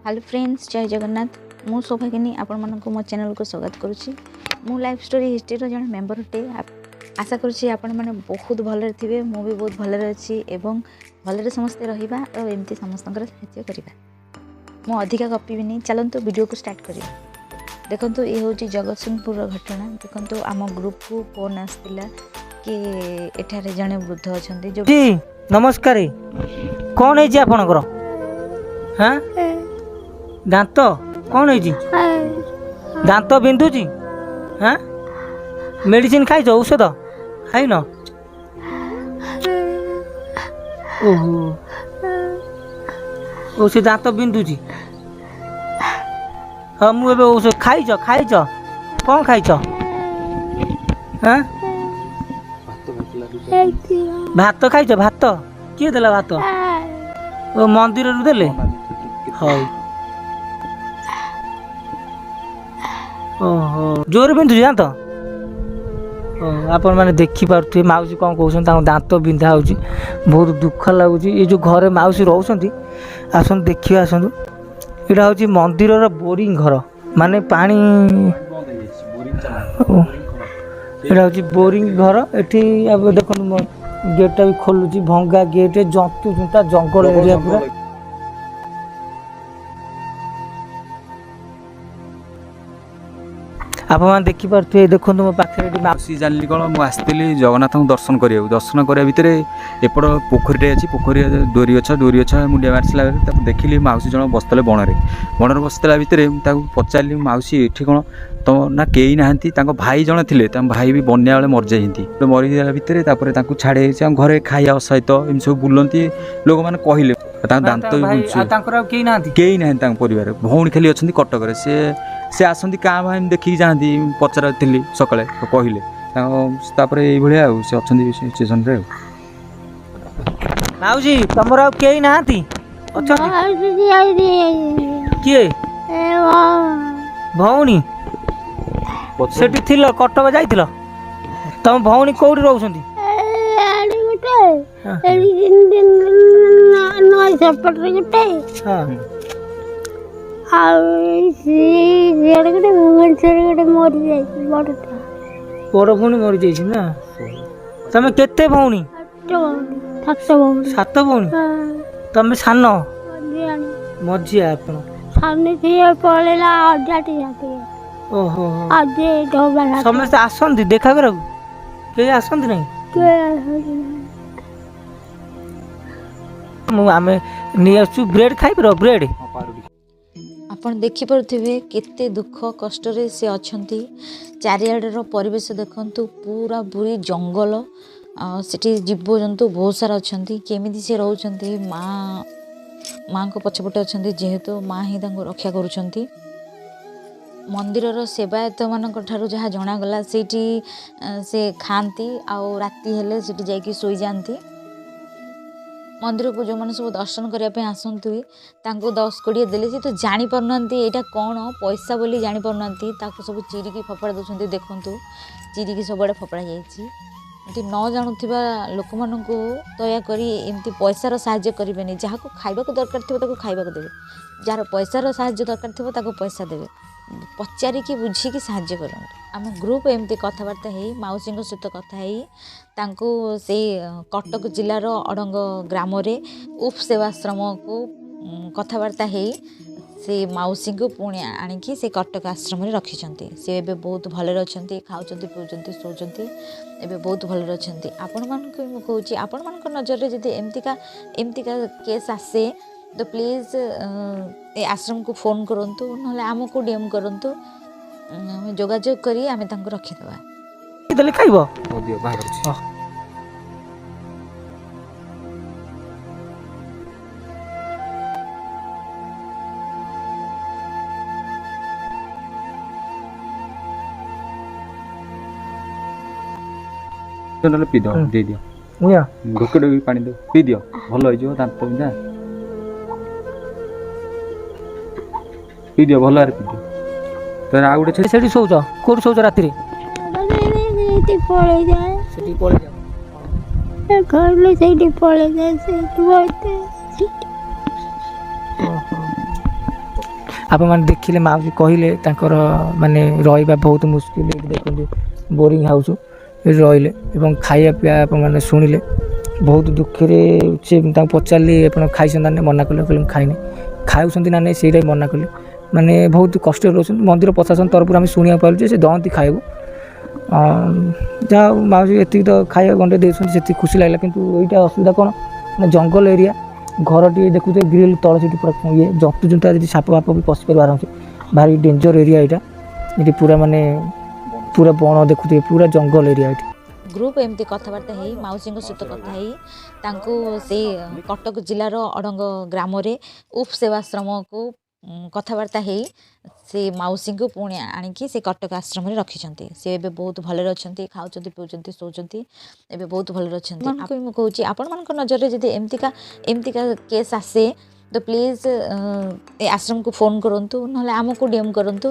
Hello friends, जय जगन्नाथ। मु सौभागिनी आपण मानक मो चैनल को स्वागत करुच्ची। मु लाइफ स्टोरी हिस्ट्री जन मेम्बर अटे। आशा करुच्ची आपण मैंने बहुत भलरे थे, मु भी बहुत भलरे अच्छी एवं भलरे समस्ते रहिबा और एमती समस्त साहाय्य करवा। मु अधिका गपी भी नहीं, चलतु वीडियो को स्टार्ट करिया। देखंतु ये हूँ जगतसिंहपुर घटना। देखंतु आम ग्रुप को फोन आसला कि एठारे जड़े वृद्ध अच्छा जो नमस्कार। कौन है आपणकर? हाँ दांत कौन है? दांत बिंधुची? हाँ मेडिसिन खाई औषध खाई न? ओहो ओ से दांत बिंधुची। हाँ मुझे औषध खाई कौन खाई? हाँ भात खाई? भात किए देला? भात ओ मंदिर रू देले? हाँ ओहो जोर बिंधुची दांत? आपण मैंने देखी पारे माउसी कौन कहते दांत बिंधा हो, बहुत दुख लगुच। ये जो घरे माउसी रोचे आसन देखिए, आसतु यहाँ हूँ मंदिर बोरिंग घर, माने पानी यहाँ हूँ बोरिंग घर। एटी देखो गेटा भी खोलुची, भंगा गेट, जंतु जुंता जंगल एरिया पूरा। आप देखिपे देखो मो पाखे माउसी जानी कौन मुझे जगन्नाथ दर्शन करा भितर एपट पोखरीटे अच्छी, पोखरी डोरी गछ मुंडिया मार्ला देखिली माउसी जन बसते बणरे बसला भितर पचारि माउसी ये कौन तुम ना कई ना भाई जन थे, भाई भी बन्या बेले मर जाती। मरीजा भितर छाड़े घरे खाया सहित एम सब बुलती लोक मैंने कहले दांत कई ना परिवार भौणी खाली अच्छा कटक से आसती क्या भाई देखिकी जाती पचरा थी सका कहले ये अच्छा सिचुएसन। माउसी तुमर आ कई ना किए भौणी सेठी थिल कटक जाइथिल? तुम भौणी कौटी रोचंती? बड़ भौणी मरी जाइए ना? तुम केते भौणी? 7 भौणी। तुम सान मझिया आपण ओहो समस्त आसती देखा करा कई आसती नहीं? आम नहीं ब्रेड खाई ब्रेड आपण देखिपे केते दुख कष्ट से अच्छी। चारिआडर परिवेश देखंतु पूरा पूरी जंगल, सेठी जीव जंतु बहुत सारा अच्छा केमी सी रोचंती। माँ को पछपटे अच्छा जेहेतु माँ ही रक्षा करुँच। मंदिर सेवायत मान जहाँ जनागला से खाती आउ राति हेले सेठी जाइकी सोई जाती। मंदिर को जो मैंने सब दर्शन करने आसतु 10-20 देले सी तो जानी पारना यहाँ कौन पैसा बोली जानी पारना सब चिरिकी फपड़ा दूसरी। देखु चिरिकी सब फपड़ा जाइए। न जानुवा लोक मान दयाकोरी एमती पैसार साहाय्य करेंगे। जहाँ को खाइबा दरकार थो खाइबा देवे, जार पैसार साहाय्य दरकार थो पैसा देवे। पचारिकी बुझिकी साहाय्य करूँ। आम ग्रुप एमती कथबार्ता हो माउसी सहित कथा से कटक जिलार अड़ंग ग्राम उफ सेवाश्रम को कथबार्ता हो से माउसी को पुणी आणिकी से कटक आश्रम रखिंट। सी ए बहुत भलरे अच्छा, खाऊँ पीऊँ शोचती, एवं बहुत भलरे अच्छा। आपण मान कहूँ आपण मान नजर में जब एमतीका केस आसे तो प्लीज़ ए आश्रम को फोन करंतु, ना आम को डीएम करंतु, जोगाजोग करी आमे तांको रखिदेबा। देले खाइबो दियो बाहर ना पी दो दे दियो मुया ढोके ढोके पानी दो पी दियो भल हो दांत बिंधा पी दियो भल पी दियो। तो आ गोटे सेठी शौच कोड शौच राति रे पळे जा घर से पळे जाए ଆପଣମାନେ ଦେଖିଲେ ମାଉସୀ କହିଲେ ତାଙ୍କର ମାନେ ରହିବା ବହୁତ ମୁସ୍କିଲ। ଏଇଠି ଦେଖନ୍ତୁ ବୋରିଂ ହାଉସ୍ ଏଠି ରହିଲେ ଏବଂ ଖାଇବା ପିଇବା ଆପଣମାନେ ଶୁଣିଲେ ବହୁତ ଦୁଃଖରେ ସେ ତାଙ୍କୁ ପଚାରିଲି ଆପଣ ଖାଇଛନ୍ତି ନା ମନା କଲେ କହିଲେ ମୁଁ ଖାଇନି। ଖାଉଛନ୍ତି ନା ନାହିଁ ସେଇଟା ମନା କଲେ ମାନେ ବହୁତ କଷ୍ଟରେ ରହୁଛନ୍ତି। ମନ୍ଦିର ପ୍ରଶାସନ ତରଫରୁ ଆମେ ଶୁଣିବାକୁ ପାଇଲୁ ଯେ ସେ ଦଅନ୍ତି ଖାଇବାକୁ। ଯାହା ମାଉସୀ ଏତିକି ତ ଖାଇବା ଗଣ୍ଡେ ଦେଇଛନ୍ତି ସେତିକି ଖୁସି ଲାଗିଲା। କିନ୍ତୁ ଏଇଟା ଅସୁବିଧା କ'ଣ ନା ଜଙ୍ଗଲ ଏରିଆ ଘରଟି ଦେଖୁଥିବେ ଗ୍ରିଲ୍ ତଳ ସେଠି ପୁରା ଇଏ ଜନ୍ତୁ ଜୁନ୍ତା ଯଦି ସାପ ଫାପ ବି ପଶିପାରିବ ଆରାମସେ। ଭାରି ଡେଞ୍ଜର ଏରିଆ ଏଇଟା। ଏଠି ପୁରା ମାନେ ପୁରା ବଣ ଦେଖୁଥିବେ ପୁରା ଜଙ୍ଗଲ ଏରିଆ ଏଠି। ଗ୍ରୁପ୍ ଏମିତି କଥାବାର୍ତ୍ତା ହେଇ ମାଉସୀଙ୍କ ସହିତ କଥା ହେଇ ତାଙ୍କୁ ସେଇ କଟକ ଜିଲ୍ଲାର ଅଡ଼ଙ୍ଗ ଗ୍ରାମରେ ଉପ ସେବାଶ୍ରମକୁ କଥାବାର୍ତ୍ତା ହେଇ ସେ ମାଉସୀଙ୍କୁ ପୁଣି ଆଣିକି ସେ କଟକ ଆଶ୍ରମରେ ରଖିଛନ୍ତି। ସେ ଏବେ ବହୁତ ଭଲରେ ଅଛନ୍ତି, ଖାଉଛନ୍ତି ପିଉଛନ୍ତି ଶୋଉଛନ୍ତି, ଏବେ ବହୁତ ଭଲରେ ଅଛନ୍ତି। ମୁଁ କହୁଛି ଆପଣମାନଙ୍କ ନଜରରେ ଯଦି ଏମିତିକା କେସ୍ ଆସେ ତ ପ୍ଲିଜ୍ ଏ ଆଶ୍ରମକୁ ଫୋନ୍ କରନ୍ତୁ, ନହେଲେ ଆମକୁ DM କରନ୍ତୁ,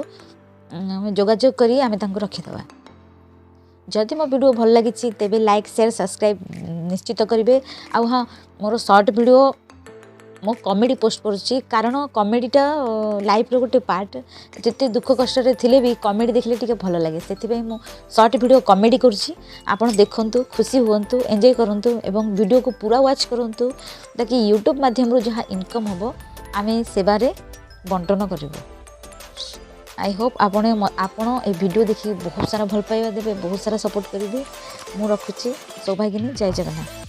ଆମେ ଯୋଗାଯୋଗ କରି ଆମେ ତାଙ୍କୁ ରଖିଦେବା। ଯଦି ମୋ ଭିଡ଼ିଓ ଭଲ ଲାଗିଛି ତେବେ ଲାଇକ୍ ସେୟାର ସବସ୍କ୍ରାଇବ୍ ନିଶ୍ଚିତ କରିବେ। ଆଉ ହଁ, ମୋର ସର୍ଟ ଭିଡ଼ିଓ ମୁଁ କମେଡ଼ି ପୋଷ୍ଟ କରୁଛି, କାରଣ କମେଡ଼ିଟା ଲାଇଫ୍ର ଗୋଟେ ପାର୍ଟ। ଯେତେ ଦୁଃଖ କଷ୍ଟରେ ଥିଲେ ବି କମେଡ଼ି ଦେଖିଲେ ଟିକେ ଭଲ ଲାଗେ, ସେଥିପାଇଁ ମୁଁ ସର୍ଟ ଭିଡ଼ିଓ କମେଡ଼ି କରୁଛି। ଆପଣ ଦେଖନ୍ତୁ, ଖୁସି ହୁଅନ୍ତୁ, ଏନ୍ଜୟ କରନ୍ତୁ ଏବଂ ଭିଡ଼ିଓକୁ ପୁରା ୱାଚ୍ କରନ୍ତୁ, ତାକି ୟୁଟ୍ୟୁବ୍ ମାଧ୍ୟମରୁ ଯାହା ଇନକମ୍ ହେବ ଆମେ ସେବାରେ ବଣ୍ଟନ କରିବୁ। ଆଇ ହୋପ୍ ଆପଣ ଏ ଭିଡ଼ିଓ ଦେଖି ବହୁତ ସାରା ଭଲ ପାଇବା ଦେବେ, ବହୁତ ସାରା ସପୋର୍ଟ କରିବେ। ମୁଁ ରଖୁଛି। ସୌଭାଗିନୀ, ଜୟ ଜଗନ୍ନାଥ।